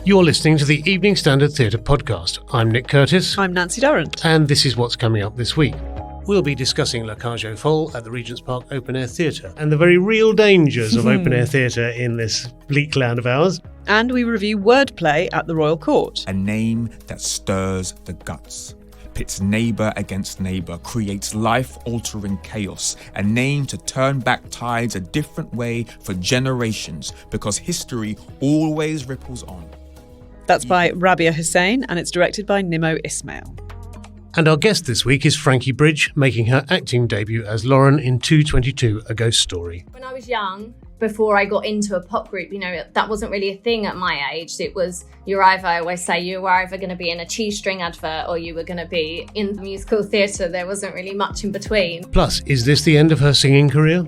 You're listening to the Evening Standard Theatre podcast. I'm Nick Curtis. I'm Nancy Durrant. And this is what's coming up this week. We'll be discussing La Cage aux Folles at the Regents Park Open Air Theatre and the very real dangers of open air theatre in this bleak land of ours. And we review Wordplay at the Royal Court. A name that stirs the guts, pits neighbour against neighbour, creates life-altering chaos. A name to turn back tides a different way for generations, because history always ripples on. That's by Rabiah Hussain, and it's directed by Nimmo Ismail. And our guest this week is Frankie Bridge, making her acting debut as Lauren in 222, A Ghost Story. When I was young, before I got into a pop group, that wasn't really a thing at my age. It was, I always say, you were either going to be in a Cheestrings advert or you were going to be in the musical theatre. There wasn't really much in between. Plus, is this the end of her singing career?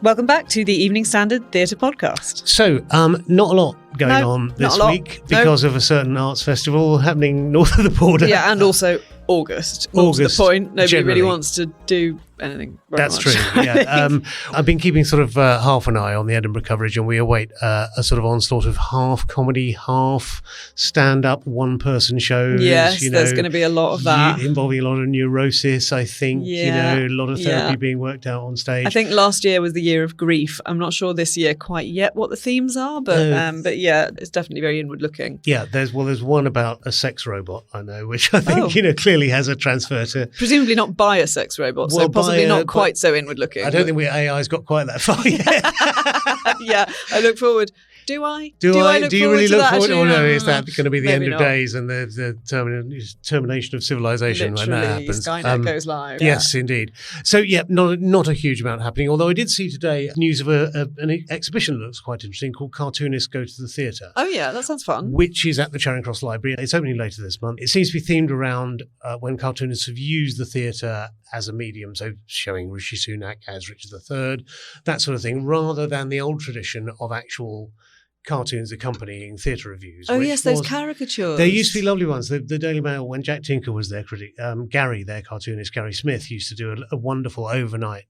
Welcome back to the Evening Standard Theatre podcast. So, not a lot going on this week because of a certain arts festival happening north of the border. Yeah, and also August. What's the point? Nobody really wants to do anything. That's true, yeah. I've been keeping sort of half an eye on the Edinburgh coverage, and we await a sort of onslaught of half comedy, half stand-up, one-person shows. Yes, there's going to be a lot of that. Involving a lot of neurosis, I think. Yeah, a lot of therapy being worked out on stage. I think last year was the year of grief. I'm not sure this year quite yet what the themes are, but yeah, it's definitely very inward-looking. Yeah, there's one about a sex robot, I know, which I think, clearly has a transfer to... Presumably not by a sex robot, so possibly not quite so inward-looking. I don't think AI's got quite that far yet. Yeah, I look forward. Do I? Do you really look forward? Or no, is that going to be the end of days and the termination of civilization when that happens? Skynet goes live. Yes, indeed. So, yeah, not a huge amount happening. Although I did see today news of an exhibition that looks quite interesting called Cartoonists Go to the Theatre. Oh, yeah, that sounds fun. Which is at the Charing Cross Library. It's opening later this month. It seems to be themed around when cartoonists have used the theatre as a medium, so showing Rishi Sunak as Richard III, that sort of thing, rather than the old tradition of actual cartoons accompanying theatre reviews. Oh, yes, those caricatures. There used to be lovely ones. The Daily Mail, when Jack Tinker was their critic, Gary, their cartoonist, Gary Smith, used to do a wonderful overnight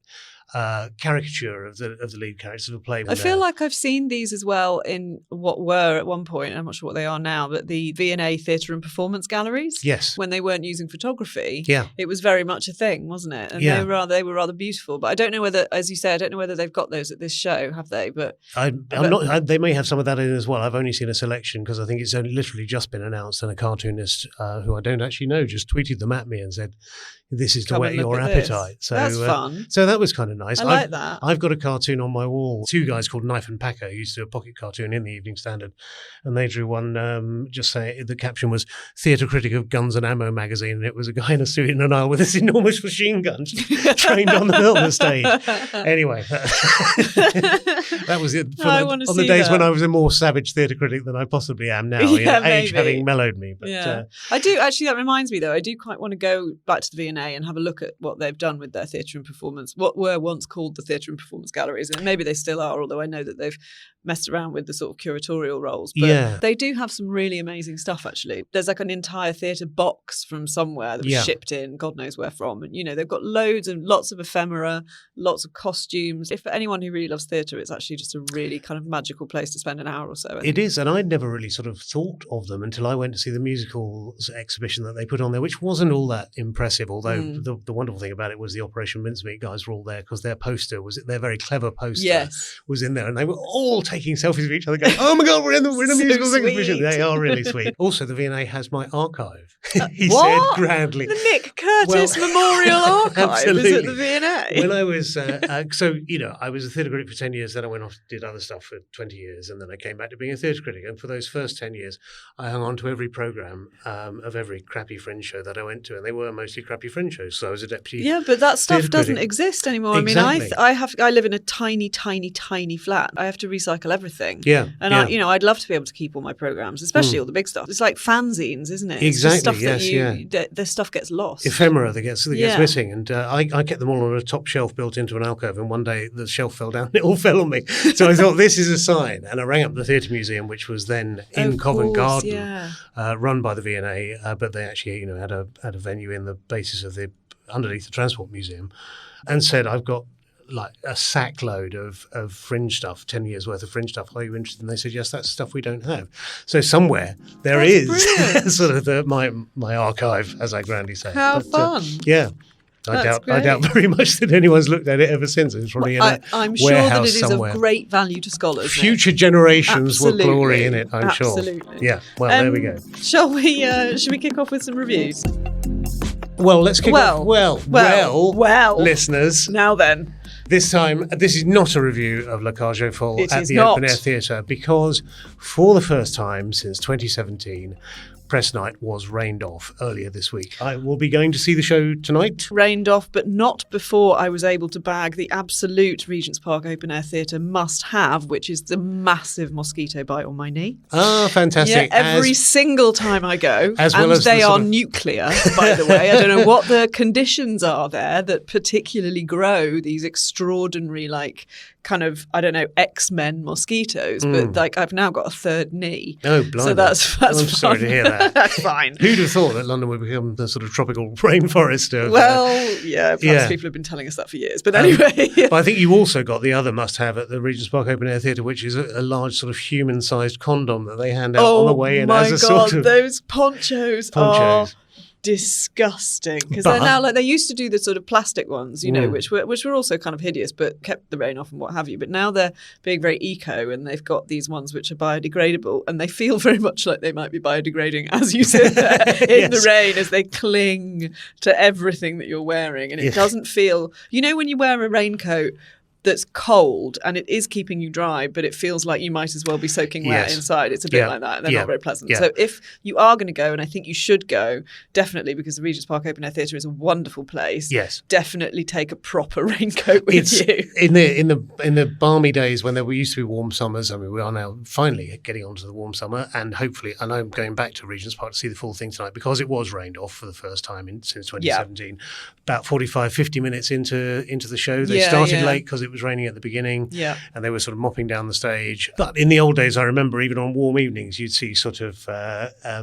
caricature of the lead characters of a play. I feel like I've seen these as well in what were at one point, I'm not sure what they are now, but the V&A theatre and performance galleries. Yes. When they weren't using photography. Yeah. It was very much a thing, wasn't it? And they were rather beautiful. But I don't know whether, as you say, I don't know whether they've got those at this show, have they? But they may have some of that in as well. I've only seen a selection because I think it's only literally just been announced, and a cartoonist who I don't actually know just tweeted them at me and said, "This is to whet your appetite." So that's fun. So that was kind of nice. I like that. I've got a cartoon on my wall. Two guys called Knife and Packer who used to do a pocket cartoon in the Evening Standard, and they drew one just saying the caption was "Theatre Critic of Guns and Ammo magazine," and it was a guy in a suit in an aisle with this enormous machine gun trained on the stage. Anyway, that was it. On the days when I was a more savage theatre critic than I possibly am now. Age having mellowed me. But, I do actually. That reminds me though. I do quite want to go back to the V&A and have a look at what they've done with their theatre and performance, what were once called the theatre and performance galleries, and maybe they still are, although I know that they've messed around with the sort of curatorial roles, but they do have some really amazing stuff actually. There's like an entire theatre box from somewhere that was shipped in, God knows where from, and they've got loads and lots of ephemera, lots of costumes. If for anyone who really loves theatre, it's actually just a really kind of magical place to spend an hour or so. It is, and I'd never really sort of thought of them until I went to see the musicals exhibition that they put on there, which wasn't all that impressive, although the wonderful thing about it was the Operation Mincemeat guys were all there because their very clever poster was in there, and they were all taking selfies of each other going, "Oh my God, we're in a musical exhibition." They are really sweet. Also, the V&A has my archive. He said grandly. The Nick Curtis Memorial Archive is at the V&A. When I was, I was a theatre critic for 10 years, then I went off and did other stuff for 20 years, and then I came back to being a theatre critic. And for those first 10 years, I hung on to every programme of every crappy fringe show that I went to, and they were mostly crappy fringe shows. So I was a deputy. Yeah, but that stuff doesn't exist anymore. Exactly. I mean, I live in a tiny, tiny, tiny flat. I have to recycle everything. Yeah. And I'd love to be able to keep all my programmes, especially all the big stuff. It's like fanzines, isn't it? Exactly. It's just stuff the stuff gets lost. Ephemera that gets missing. And I kept them all on a top shelf built into an alcove, and one day the shelf fell down. It all fell on me. So I thought, this is a sign. And I rang up the Theatre Museum, which was then in Covent Garden, run by the V&A, but they actually had a venue in the basis of underneath the Transport Museum, and said, "I've got like a sackload of fringe stuff, 10 years worth of fringe stuff. Are you interested? And they said, yes, that's stuff we don't have. So somewhere there That's is brilliant. sort of my archive, as I grandly say. How fun. Yeah. I doubt very much that anyone's looked at it ever since. It's probably in a I'm sure that warehouse it is somewhere. of great value to scholars. Nick. Future generations will Absolutely. glory in it, I'm sure. Absolutely. Yeah, well, there we go. Should we kick off with some reviews? Well, let's kick off. Well, listeners. Now then. This time, this is not a review of La Cage aux Folles It at is the not. Open Air Theatre, because for the first time since 2017, press night was rained off earlier this week. I will be going to see the show tonight. Rained off, but not before I was able to bag the absolute Regents Park Open Air Theatre must-have, which is the massive mosquito bite on my knee. Ah, fantastic. Yeah, every single time I go. As well and as they the are sort of- nuclear, by the way. I don't know what the conditions are there that particularly grow these extraordinary, like, kind of, I don't know, X-Men mosquitoes. But, like, I've now got a third knee. Oh, blimey. So that's I'm fun. sorry to hear that. That's fine. Who'd have thought that London would become the sort of tropical rainforest of... Well, yeah, perhaps yeah. people have been telling us that for years. But anyway. But I think you also got the other must-have at the Regents Park Open Air Theatre, which is a large sort of human-sized condom that they hand out on the way in as a sort of... those ponchos are disgusting, because they're now like, they used to do the sort of plastic ones, you know, which were also kind of hideous but kept the rain off and what have you, but now they're being very eco, and they've got these ones which are biodegradable, and they feel very much like they might be biodegrading as you sit there in the rain, as they cling to everything that you're wearing, and it doesn't feel, you know, when you wear a raincoat that's cold and it is keeping you dry, but it feels like you might as well be soaking wet inside. It's a bit like that. They're not very pleasant. So if you are going to go, and I think you should go, definitely, because the Regents Park Open Air Theatre is a wonderful place. Yes. Definitely take a proper raincoat with you. In the balmy days when there used to be warm summers, I mean, we are now finally getting onto the warm summer, and hopefully, and I'm going back to Regents Park to see the full thing tonight, because it was rained off for the first time since 2017. About 45, 50 minutes into the show. They started late because it was raining at the beginning, and they were sort of mopping down the stage. But in the old days, I remember even on warm evenings, you'd see sort of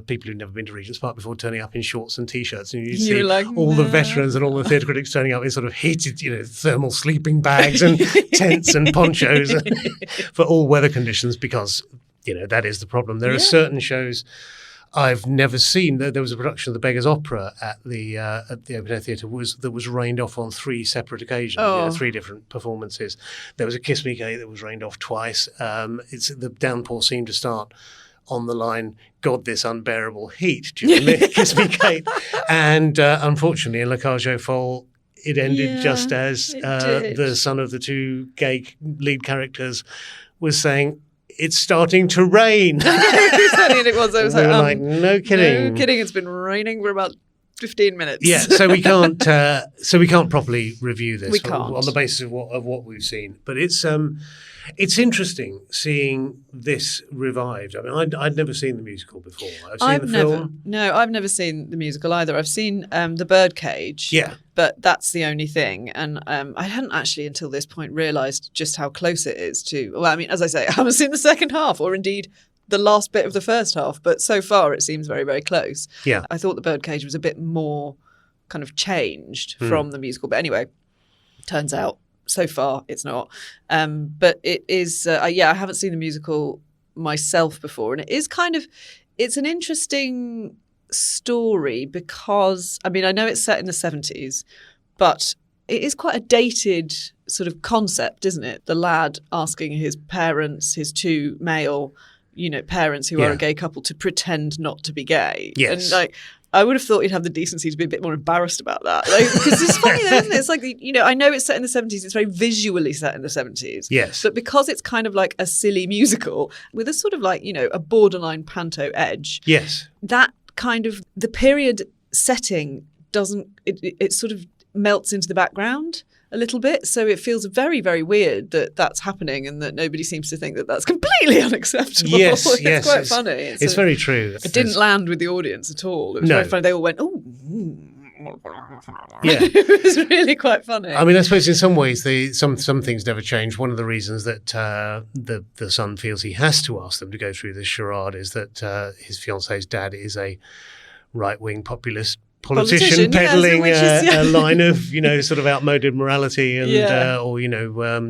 people who'd never been to Regents Park before turning up in shorts and t-shirts, and you'd see like, all the veterans and all the theatre critics turning up in sort of heated, thermal sleeping bags and tents and ponchos for all weather conditions, because that is the problem. There are certain shows I've never seen. There was a production of The Beggar's Opera at the Open Air Theatre that was rained off on 3 separate occasions, 3 different performances. There was a Kiss Me Kate that was rained off twice. The downpour seemed to start on the line, God, this unbearable heat, during the Kiss Me Kate. And unfortunately, in La Cage aux Folles, it ended just as the son of the 2 gay lead characters was saying, it's starting to rain. It was. I was like, no kidding. No kidding. It's been raining for about 15 minutes. Yeah, so we can't properly review this We can't. on the basis of what we've seen. But it's interesting seeing this revived. I mean, I'd never seen the musical before. I've seen the film. No, I've never seen the musical either. I've seen The Birdcage. Yeah. But that's the only thing. And I hadn't actually until this point realised just how close it is to... Well, I mean, as I say, I haven't seen the second half, or indeed the last bit of the first half. But so far it seems very, very close. Yeah. I thought The Birdcage was a bit more kind of changed from the musical. But anyway, turns out so far it's not. But it is... I haven't seen the musical myself before. And it is it's an interesting story, because I mean, I know it's set in the 70s, but it is quite a dated sort of concept, isn't it? The lad asking his parents, his 2 male parents who are a gay couple, to pretend not to be gay. Yes. And I would have thought he'd have the decency to be a bit more embarrassed about that. Because it's funny, though, isn't it? It's like, I know it's set in the 70s. It's very visually set in the 70s. Yes. But because it's kind of like a silly musical with a sort of like, a borderline panto edge. Yes. That kind of, the period setting doesn't, it sort of melts into the background a little bit. So it feels very, very weird that that's happening, and that nobody seems to think that that's completely unacceptable. Yes, it's quite funny. It's very true. It didn't land with the audience at all. It was very funny. They all went, oh. Yeah. It was really quite funny. I mean, I suppose in some ways some things never change. One of the reasons that the son feels he has to ask them to go through this charade is that his fiance's dad is a right-wing populist politician yes, peddling which is, a line of, sort of outmoded morality and, Yeah. or,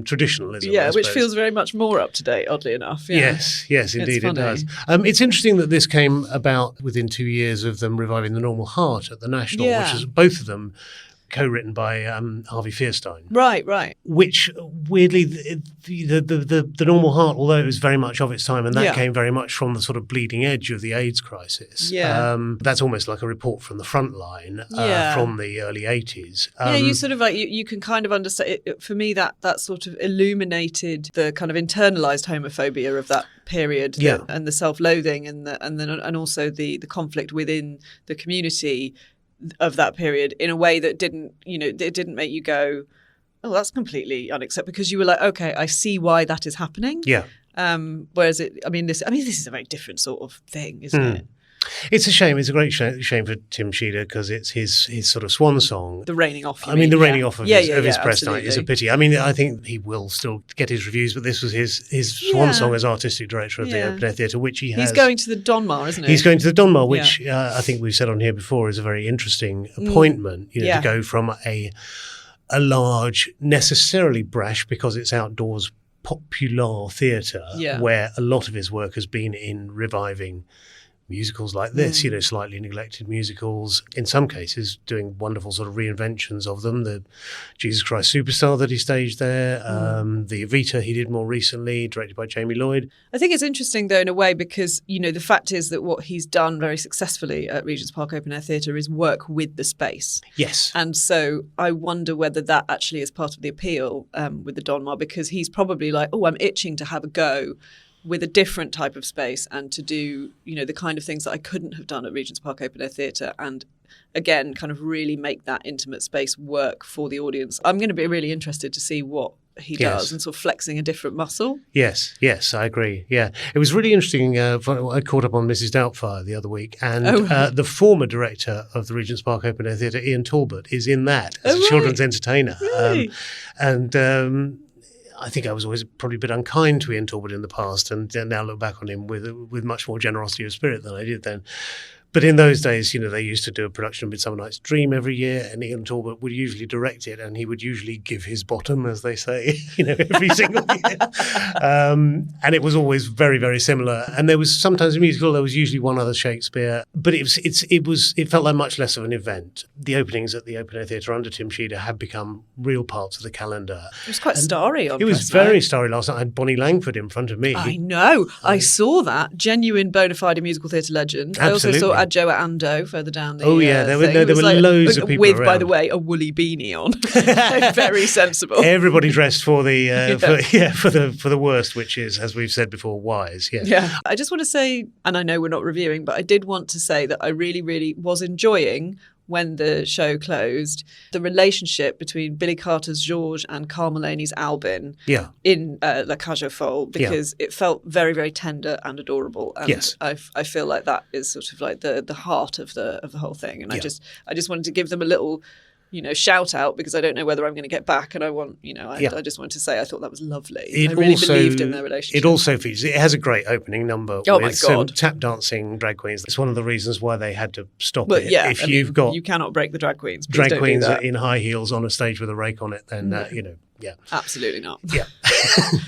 traditionalism. Yeah, I which suppose. feels very much more up to date, oddly enough. Yeah. Yes, indeed it funny. does. It's interesting that this came about within 2 years of them reviving The Normal Heart at the National, Yeah. which is both of them co-written by Harvey Fierstein. Right. Which weirdly, the Normal Heart, although it was very much of its time, and that Yeah. came very much from the sort of bleeding edge of the AIDS crisis. Yeah. That's almost like a report from the front line Yeah. from the early 80s. You sort of like you can kind of understand it. For me, that sort of illuminated the kind of internalized homophobia of that period, Yeah. and the self-loathing, and also the conflict within the community of that period in a way that didn't make you go, oh, that's completely unacceptable, because you were like, okay, I see why that is happening. Yeah. Whereas this is a very different sort of thing, isn't it? It's a shame. It's a great shame for Tim Sheader, because it's his sort of swan song. The raining off. The raining off of his press absolutely. night is a pity. I think he will still get his reviews, but this was his swan song as artistic director of the Open Air Theatre, which he has. He's going to the Donmar, isn't he? He's going to the Donmar, which I think we've said on here before is a very interesting appointment. To go from a large, necessarily brash because it's outdoors, popular theatre, where a lot of his work has been in reviving musicals like this, slightly neglected musicals, in some cases doing wonderful sort of reinventions of them. The Jesus Christ Superstar that he staged there, the Evita he did more recently, directed by Jamie Lloyd. I think it's interesting, though, in a way, because, the fact is that what he's done very successfully at Regents Park Open Air Theatre is work with the space. Yes. And so I wonder whether that actually is part of the appeal with the Donmar, because he's probably like, oh, I'm itching to have a go with a different type of space and to do, the kind of things that I couldn't have done at Regents Park Open Air Theatre, and again, kind of really make that intimate space work for the audience. I'm going to be really interested to see what he does and sort of flexing a different muscle. Yes, I agree. Yeah. It was really interesting. I caught up on Mrs. Doubtfire the other week, and the former director of the Regents Park Open Air Theatre, Ian Talbot, is in that as a children's entertainer. Really? I think I was always probably a bit unkind to Ian Talbot in the past, and now look back on him with much more generosity of spirit than I did then. But in those days, they used to do a production of Midsummer Night's Dream every year, and Ian Talbot would usually direct it, and he would usually give his bottom, as they say, every single year. And it was always very, very similar. And there was sometimes a musical, there was usually one other Shakespeare, but it felt like much less of an event. The openings at the Open Air Theatre under Tim Sheader had become real parts of the calendar. It was quite starry on It was very starry last night. I had Bonnie Langford in front of me. I know. I saw that. Genuine bona fide musical theatre legend. Absolutely. I also saw Joe at Ando further down the there were thing. loads of people with, around. by the way, a woolly beanie on. Very sensible. Everybody dressed for the for the worst, which is, as we've said before, wise. Yeah. I just want to say, and I know we're not reviewing, but I did want to say that I really, really was enjoying, when the show closed, the relationship between Billy Carter's Georges and Carl Mullaney's Albin in La Cage aux Folles, because it felt very, very tender and adorable. And I feel like that is sort of like the heart of the whole thing. And I just wanted to give them a little, shout out, because I don't know whether I'm going to get back, and I want, I just wanted to say I thought that was lovely. I really believed in their relationship. It also features, it has a great opening number with my God. Some tap dancing drag queens. It's one of the reasons why they had to stop it. Yeah, you cannot break the drag queens. Drag queens in high heels on a stage with a rake on it, then absolutely not. Yeah,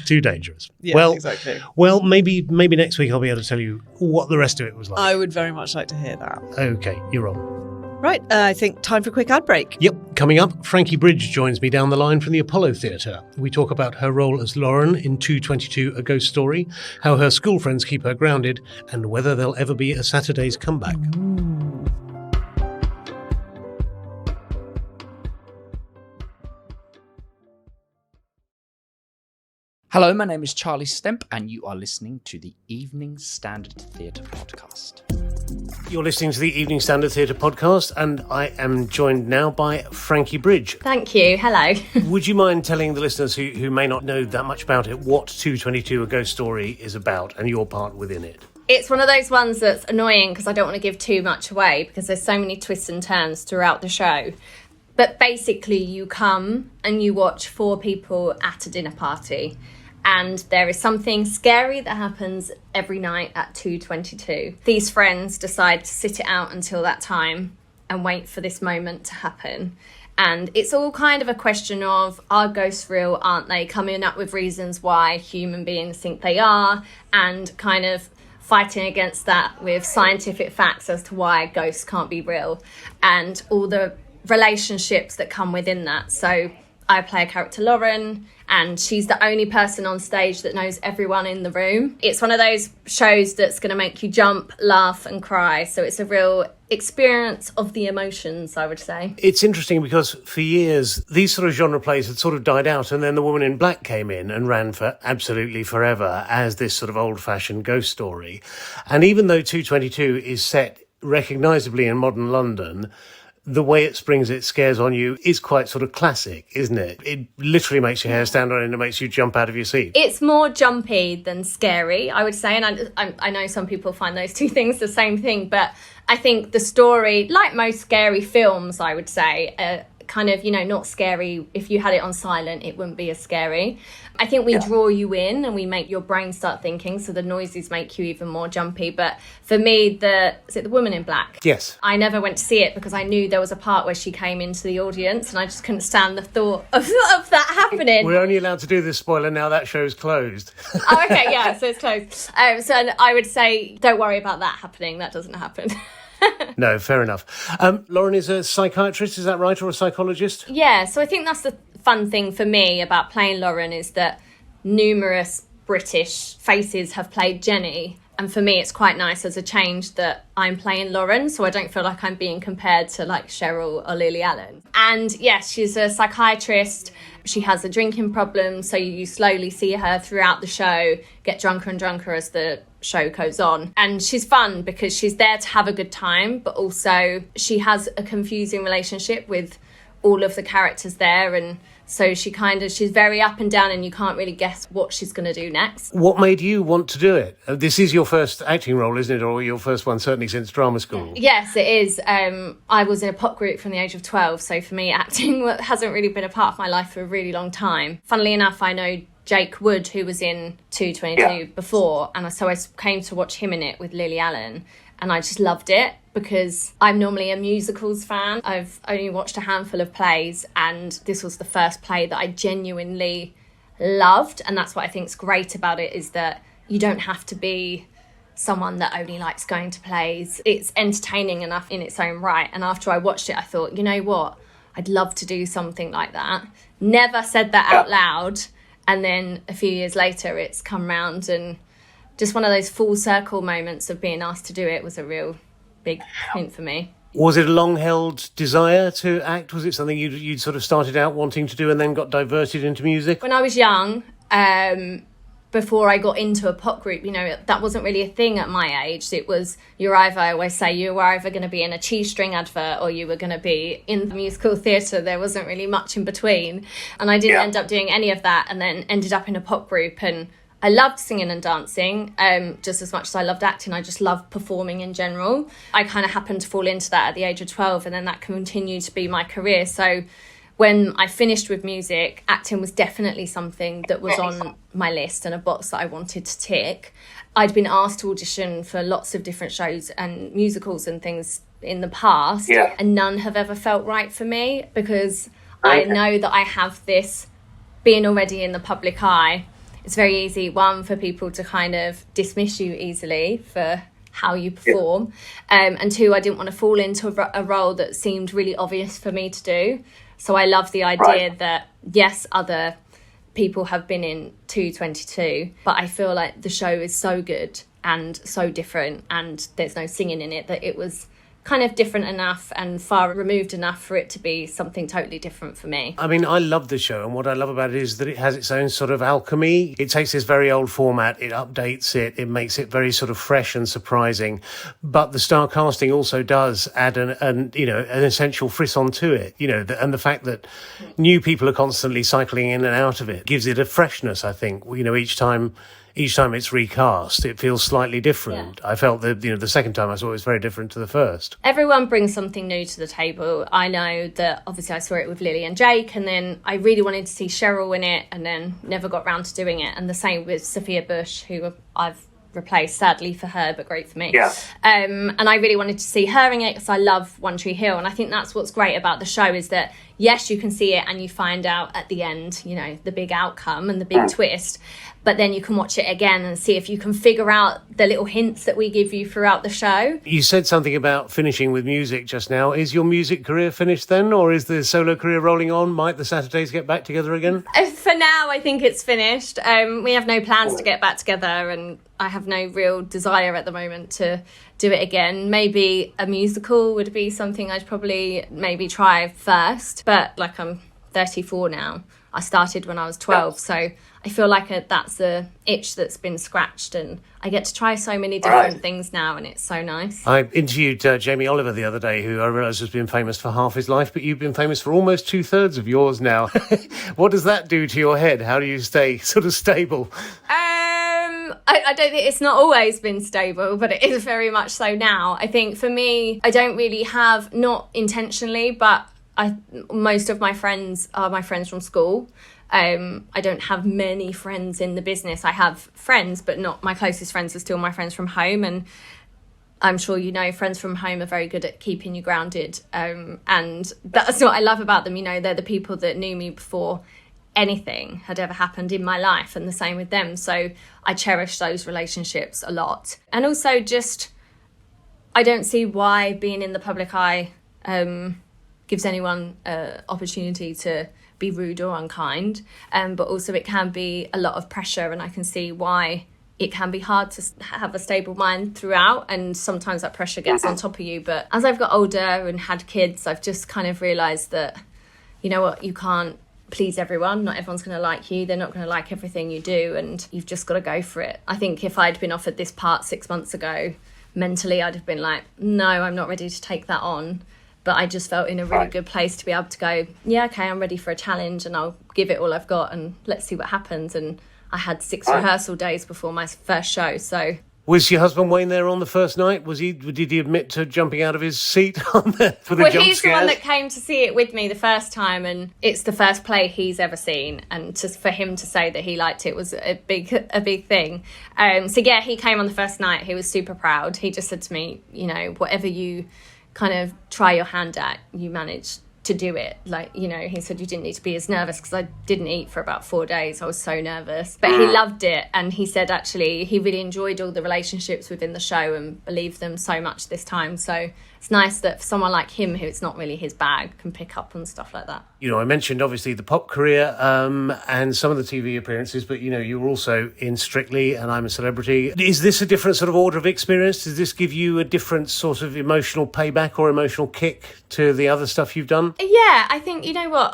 too dangerous. Yeah, exactly. Well, maybe next week I'll be able to tell you what the rest of it was like. I would very much like to hear that. Okay, you're on. Right, I think time for a quick ad break. Yep, coming up, Frankie Bridge joins me down the line from the Apollo Theatre. We talk about her role as Lauren in 222 A Ghost Story, how her school friends keep her grounded, and whether there'll ever be a Saturday's comeback. Hello, my name is Charlie Stemp, and you are listening to the Evening Standard Theatre Podcast. You're listening to the Evening Standard Theatre Podcast, and I am joined now by Frankie Bridge. Thank you. Hello. Would you mind telling the listeners who may not know that much about it what 222 A Ghost Story is about and your part within it? It's one of those ones that's annoying because I don't want to give too much away because there's so many twists and turns throughout the show. But basically, you come and you watch 4 people at a dinner party. And there is something scary that happens every night at 2:22. These friends decide to sit it out until that time. and wait for this moment to happen. And it's all kind of a question of, are ghosts real, aren't they? Coming up with reasons why human beings think they are, and kind of fighting against that with scientific facts as to why ghosts can't be real, and all the relationships that come within that. So I play a character, Lauren, and she's the only person on stage that knows everyone in the room. It's one of those shows that's going to make you jump, laugh and cry. So it's a real experience of the emotions, I would say. It's interesting because for years, these sort of genre plays had sort of died out, and then The Woman in Black came in and ran for absolutely forever as this sort of old-fashioned ghost story. And even though 222 is set recognisably in modern London, the way it springs its scares on you is quite sort of classic, isn't it? It literally makes your hair stand on end and makes you jump out of your seat. It's more jumpy than scary, I would say. And I know some people find those two things the same thing, but I think the story, like most scary films, I would say, kind of, not scary. If you had it on silent, it wouldn't be as scary. I think we draw you in and we make your brain start thinking, so the noises make you even more jumpy. But for me, is it The Woman in Black? Yes. I never went to see it because I knew there was a part where she came into the audience and I just couldn't stand the thought of that happening. We're only allowed to do this spoiler now, that show's closed. Oh, okay, yeah, so it's closed. So I would say, don't worry about that happening. That doesn't happen. No, fair enough. Lauren is a psychiatrist, is that right, or a psychologist? Yeah, so I think that's the fun thing for me about playing Lauren, is that numerous British faces have played Jenny. And for me, it's quite nice as a change that I'm playing Lauren, so I don't feel like I'm being compared to like Cheryl or Lily Allen. And yes, she's a psychiatrist. She has a drinking problem, so you slowly see her throughout the show get drunker and drunker as the show goes on. And she's fun because she's there to have a good time, but also she has a confusing relationship with all of the characters there, and so she's very up and down and you can't really guess what she's going to do next. What made you want to do it? This is your first acting role, isn't it? Or your first one, certainly since drama school. Yes, it is. I was in a pop group from the age of 12, so for me, acting hasn't really been a part of my life for a really long time. Funnily enough, I know Jake Wood, who was in 222 before, and so I came to watch him in it with Lily Allen, and I just loved it because I'm normally a musicals fan. I've only watched a handful of plays, and this was the first play that I genuinely loved, and that's what I think is great about it, is that you don't have to be someone that only likes going to plays. It's entertaining enough in its own right, and after I watched it, I thought, you know what? I'd love to do something like that. Never said that out loud, and then a few years later, it's come round, and just one of those full circle moments of being asked to do it was a real big point for me. Was it a long-held desire to act? Was it something you'd sort of started out wanting to do and then got diverted into music? When I was young, before I got into a pop group, that wasn't really a thing at my age. It was, I always say, you were either going to be in a Cheestrings advert or you were going to be in the musical theatre. There wasn't really much in between. And I didn't end up doing any of that, and then ended up in a pop group, and I loved singing and dancing just as much as I loved acting. I just loved performing in general. I kind of happened to fall into that at the age of 12, and then that continued to be my career. So when I finished with music, acting was definitely something that was on my list and a box that I wanted to tick. I'd been asked to audition for lots of different shows and musicals and things in the past, and none have ever felt right for me, because I know that I have this, being already in the public eye, it's very easy, one, for people to kind of dismiss you easily for how you perform, and two, I didn't want to fall into a role that seemed really obvious for me to do. So I love the idea that, yes, other people have been in 222, but I feel like the show is so good and so different, and there's no singing in it, that it was kind of different enough and far removed enough for it to be something totally different for me. I mean, I love the show, and what I love about it is that it has its own sort of alchemy. It takes this very old format, it updates it, it makes it very sort of fresh and surprising, but the star casting also does add an essential frisson to it, and the fact that new people are constantly cycling in and out of it gives it a freshness, I think. Each time it's recast, it feels slightly different. I felt that, the second time I saw it was very different to the first. Everyone brings something new to the table. I know that obviously I saw it with Lily and Jake, and then I really wanted to see Cheryl in it, and then never got round to doing it. And the same with Sophia Bush, who I've replaced, sadly for her, but great for me. Yeah. And I really wanted to see her in it because I love One Tree Hill. And I think that's what's great about the show is that, yes, you can see it and you find out at the end, you know, the big outcome and the big twist. But then you can watch it again and see if you can figure out the little hints that we give you throughout the show. You said something about finishing with music just now. Is your music career finished then, or is the solo career rolling on? Might the Saturdays get back together again? For now, I think it's finished. We have no plans to get back together, and I have no real desire at the moment to do it again. Maybe a musical would be something I'd probably maybe try first. But like, I'm 34 now. I started when I was 12, so I feel like that's the itch that's been scratched, and I get to try so many different things now, and it's so nice. I interviewed Jamie Oliver the other day, who I realised has been famous for half his life, but you've been famous for almost 2/3 of yours now. What does that do to your head? How do you stay sort of stable? I don't think it's not always been stable, but it is very much so now. I think for me, I don't really have, not intentionally, but most of my friends are my friends from school. I don't have many friends in the business. I have friends, but not my closest friends are still my friends from home. And I'm sure you know, friends from home are very good at keeping you grounded. And that's what I love about them. You know, they're the people that knew me before anything had ever happened in my life, and the same with them. So I cherish those relationships a lot. And also just, I don't see why being in the public eye gives anyone an opportunity to be rude or unkind, but also it can be a lot of pressure, and I can see why it can be hard to have a stable mind throughout, and sometimes that pressure gets on top of you. But as I've got older and had kids, I've just kind of realised that, you know what, you can't please everyone. Not everyone's going to like you. They're not going to like everything you do, and you've just got to go for it. I think if I'd been offered this part 6 months ago, mentally I'd have been like, no, I'm not ready to take that on. But I just felt in a really good place to be able to go, yeah, okay, I'm ready for a challenge, and I'll give it all I've got, and let's see what happens. And I had 6 rehearsal days before my first show, so... Was your husband Wayne there on the first night? Did he admit to jumping out of his seat on there for the jump scares? He's the one that came to see it with me the first time, and it's the first play he's ever seen, and just for him to say that he liked it was a big thing. So yeah, he came on the first night. He was super proud. He just said to me, you know, whatever you kind of try your hand at, you managed to do it. Like, you know, he said you didn't need to be as nervous, because I didn't eat for about 4 days. I was so nervous, but he loved it. And he said actually he really enjoyed all the relationships within the show and believed them so much this time. So it's nice that for someone like him, who it's not really his bag, can pick up on stuff like that. You know, I mentioned obviously the pop career and some of the TV appearances, but you know, you were also in Strictly and I'm a Celebrity. Is this a different sort of order of experience? Does this give you a different sort of emotional payback or emotional kick to the other stuff you've done? Yeah, I think, you know what,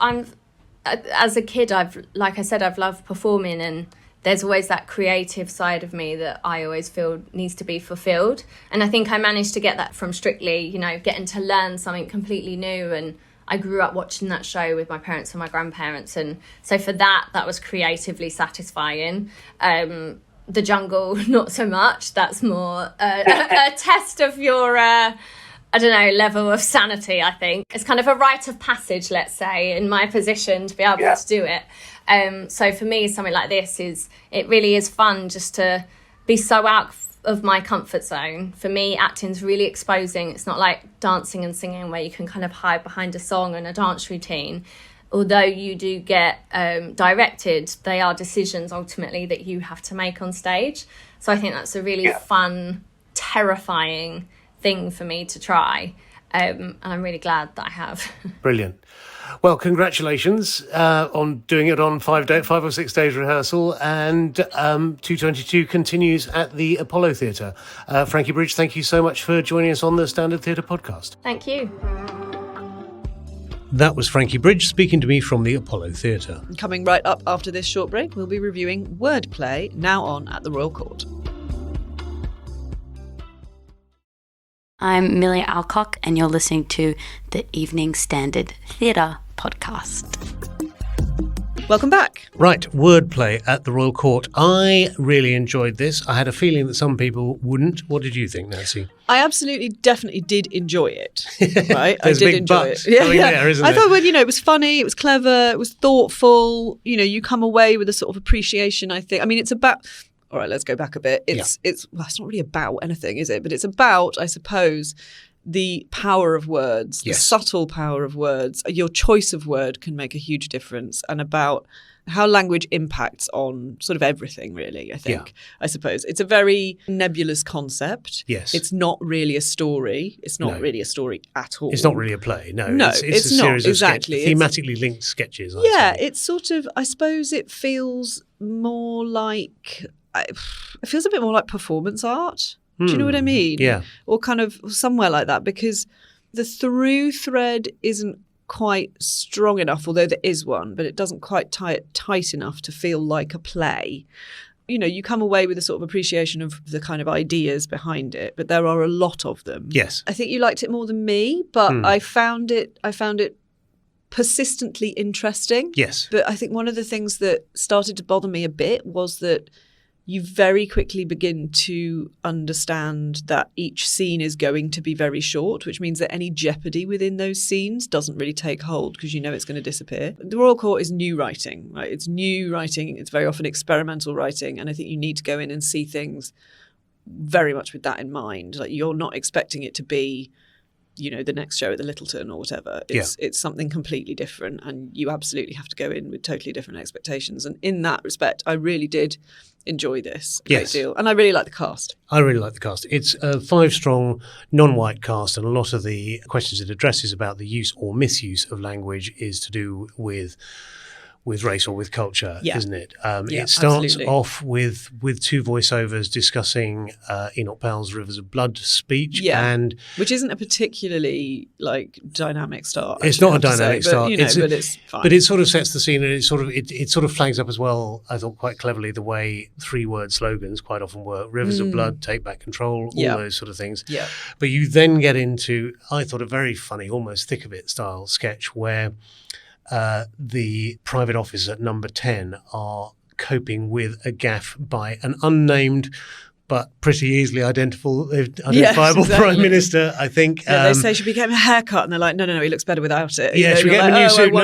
as a kid, like I said, I've loved performing, and there's always that creative side of me that I always feel needs to be fulfilled. And I think I managed to get that from Strictly, you know, getting to learn something completely new. And I grew up watching that show with my parents and my grandparents. And so for that was creatively satisfying. The Jungle, not so much. That's more a test of your... I don't know, level of sanity, I think. It's kind of a rite of passage, let's say, in my position to be able to do it. So for me, something like this it really is fun just to be so out of my comfort zone. For me, acting's really exposing. It's not like dancing and singing where you can kind of hide behind a song and a dance routine. Although you do get directed, they are decisions ultimately that you have to make on stage. So I think that's a really fun, terrifying thing for me to try, and I'm really glad that I have. Brilliant. Well, congratulations on doing it on 5 or 6 days rehearsal, and 222 continues at the Apollo Theatre. Frankie Bridge, thank you so much for joining us on the Standard Theatre podcast. Thank you. That was Frankie Bridge speaking to me from the Apollo Theatre. Coming right up after this short break, we'll be reviewing Wordplay, now on at the Royal Court. I'm Millie Alcock, and you're listening to the Evening Standard Theatre podcast. Welcome back. Right, Wordplay at the Royal Court. I really enjoyed this. I had a feeling that some people wouldn't. What did you think, Nancy? I absolutely, definitely did enjoy it. Right, I There's did a big enjoy but it. Yeah, there, isn't I it? thought, well, you know, it was funny, it was clever, it was thoughtful. You know, you come away with a sort of appreciation. I think. I mean, it's about. all right, let's go back a bit. It's not really about anything, is it? But it's about, I suppose, the power of words, the subtle power of words. Your choice of word can make a huge difference, and about how language impacts on sort of everything, really, I think. I suppose. It's a very nebulous concept. Yes. It's not really a story. It's not really a story at all. It's not really a play. No, No, it's it's a not, series exactly. of thematically linked sketches. It's sort of, I suppose it feels more like, it feels a bit more like performance art. Do you know what I mean? Yeah. Or kind of somewhere like that, because the through thread isn't quite strong enough, although there is one, but it doesn't quite tie it tight enough to feel like a play. You know, you come away with a sort of appreciation of the kind of ideas behind it, but there are a lot of them. Yes. I think you liked it more than me, but I found it persistently interesting. Yes. But I think one of the things that started to bother me a bit was that you very quickly begin to understand that each scene is going to be very short, which means that any jeopardy within those scenes doesn't really take hold because you know it's going to disappear. The Royal Court is new writing, right? It's new writing. It's very often experimental writing. And I think you need to go in and see things very much with that in mind. Like, you're not expecting it to be, you know, the next show at the Littleton or whatever. It's something completely different, and you absolutely have to go in with totally different expectations. And in that respect, I really did enjoy this a great deal. And I really like the cast. I really like the cast. It's a 5-strong, non-white cast, and a lot of the questions it addresses about the use or misuse of language is to do with race or with culture, isn't it? It starts off with 2 voiceovers discussing Enoch Powell's Rivers of Blood speech, and which isn't a particularly dynamic start. It's not a dynamic start, but it's fine. But it sort of sets the scene, and it sort of flags up as well, I thought, quite cleverly, the way 3-word slogans quite often work. Rivers of Blood, take back control, all those sort of things. Yeah. But you then get into, I thought, a very funny, almost thick of it style sketch where the private officers at number 10 are coping with a gaffe by an unnamed but pretty easily identifiable Prime Minister, I think. They say, should we get him a haircut? And they're like, no, he looks better without it. Yeah, should we get him a new suit?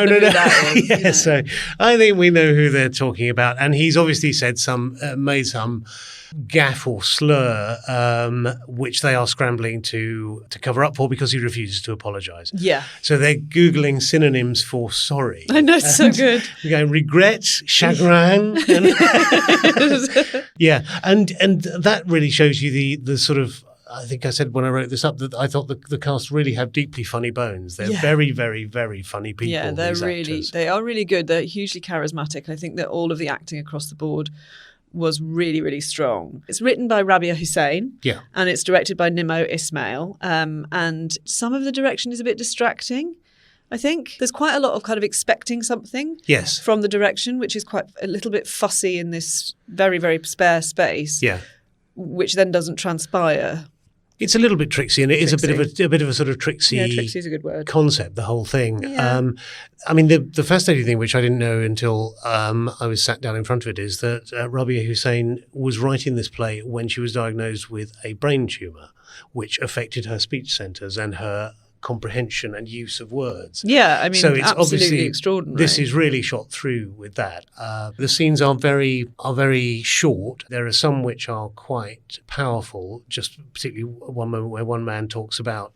No. So I think we know who they're talking about. And he's obviously said made some gaffe or slur, which they are scrambling to cover up for because he refuses to apologise. Yeah. So they're Googling synonyms for sorry. I know, it's so good. We're going regret, chagrin. Yeah. And that really shows you the sort of, I think I said when I wrote this up that I thought the cast really have deeply funny bones. They're very, very, very funny people. Yeah, they are really good. They're hugely charismatic. I think that all of the acting across the board was really, really strong. It's written by Rabiah Hussain, and it's directed by Nimmo Ismail. And some of the direction is a bit distracting, I think. There's quite a lot of kind of expecting something from the direction, which is quite a little bit fussy in this very, very spare space, which then doesn't transpire. It's a little bit tricksy, and it is a bit of a sort of tricksy. Yeah, tricksy is a good word. Concept, the whole thing. Yeah. I mean, the fascinating thing, which I didn't know until I was sat down in front of it, is that Rabiah Hussain was writing this play when she was diagnosed with a brain tumour, which affected her speech centres and her comprehension and use of words. Yeah, I mean, so it's absolutely extraordinary. This is really shot through with that. The scenes are very short. There are some which are quite powerful, just particularly one moment where one man talks about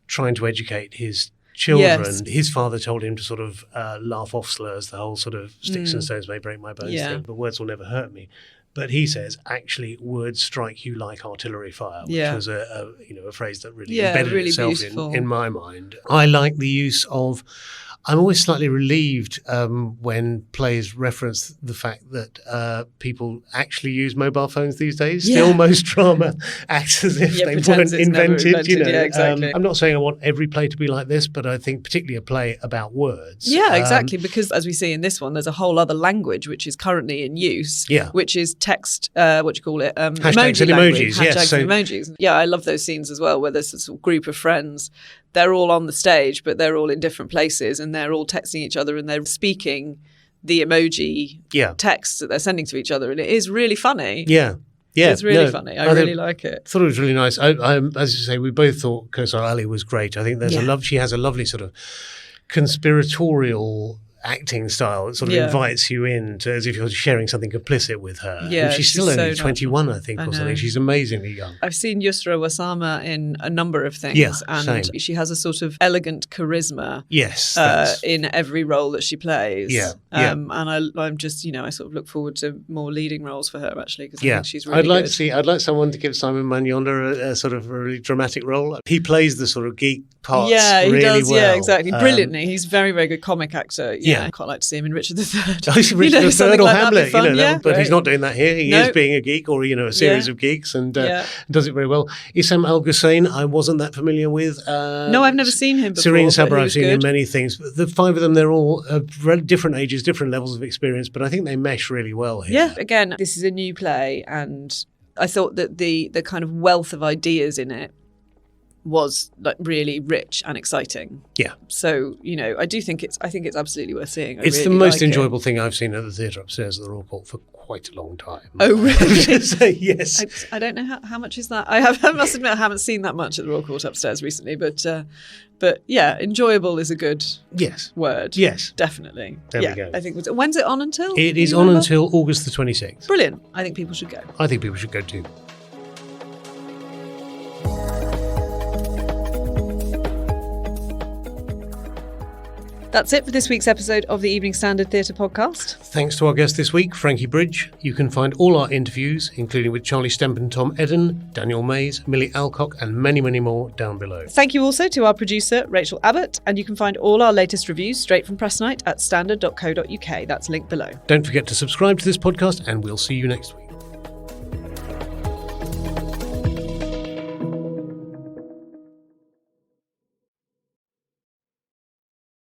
trying to educate his children. Yes. His father told him to sort of laugh off slurs, the whole sort of sticks and stones may break my bones thing, but words will never hurt me. But he says, actually, words strike you like artillery fire, which was a phrase that really embedded itself in my mind. I like the use of. I'm always slightly relieved when plays reference the fact that people actually use mobile phones these days. Still, most drama acts as if they weren't invented. You know, exactly. I'm not saying I want every play to be like this, but I think particularly a play about words. Yeah, exactly. Because as we see in this one, there's a whole other language which is currently in use. Yeah. Which is text. Hashtags emoji and language, emojis. Hashtags and emojis. Yeah, I love those scenes as well, where there's this group of friends. They're all on the stage, but they're all in different places, and they're all texting each other, and they're speaking the emoji texts that they're sending to each other, and it is really funny. Yeah, it's really funny. I really like it. I thought it was really nice. I, as you say, we both thought Kosar Ali was great. I think she has a lovely sort of conspiratorial acting style that sort of Yeah. invites you in to, as if you're sharing something implicit with her. Yeah, And she's still she's only so 21, I think, I or something. know. She's amazingly young. I've seen Yusra Wasama in a number of things, Yeah, and same. she has a sort of elegant charisma Yes. that's- in every role that she plays. Yeah, yeah. And I'm just, I sort of look forward to more leading roles for her, actually, because I yeah, think she's really good. I'd like someone to give Simon Magnonda a sort of a really dramatic role. He plays the sort of geek parts Yeah, he really does. well. Yeah, exactly. Brilliantly. He's very, very good comic actor. Yeah, Yeah. I quite like to see him in Richard III. Richard III something or like that'd be Hamlet, fun. Yeah, but he's great. not doing that here. He No. is being a geek or, a series Yeah. of geeks and Yeah. does it very well. Issam Al Ghussein, I wasn't that familiar with. No, I've never seen him before. Sireen but Sabra, he I've was seen in good. many things. But the five of them, they're all different ages, different levels of experience, but I think they mesh really well here. Yeah, again, this is a new play, and I thought that the kind of wealth of ideas in it was like really rich and exciting. Yeah. So, I think it's absolutely worth seeing. I It's the really most like it. enjoyable thing I've seen at the theatre upstairs at the Royal Court for quite a long time. Oh, really? So, yes. I don't know how much is that. I must admit I haven't seen that much at the Royal Court upstairs recently, but yeah, enjoyable is a good Yes. word. Yes. Definitely. There yeah, we go. I think when's it on until? It Do is you on remember? until August the 26th. Brilliant. I think people should go. I think people should go too. That's it for this week's episode of the Evening Standard Theatre Podcast. Thanks to our guest this week, Frankie Bridge. You can find all our interviews, including with Charlie Stemp and Tom Eden, Daniel Mays, Millie Alcock, and many, many more down below. Thank you also to our producer, Rachel Abbott, and you can find all our latest reviews straight from Press Night at standard.co.uk. That's linked below. Don't forget to subscribe to this podcast, and we'll see you next week.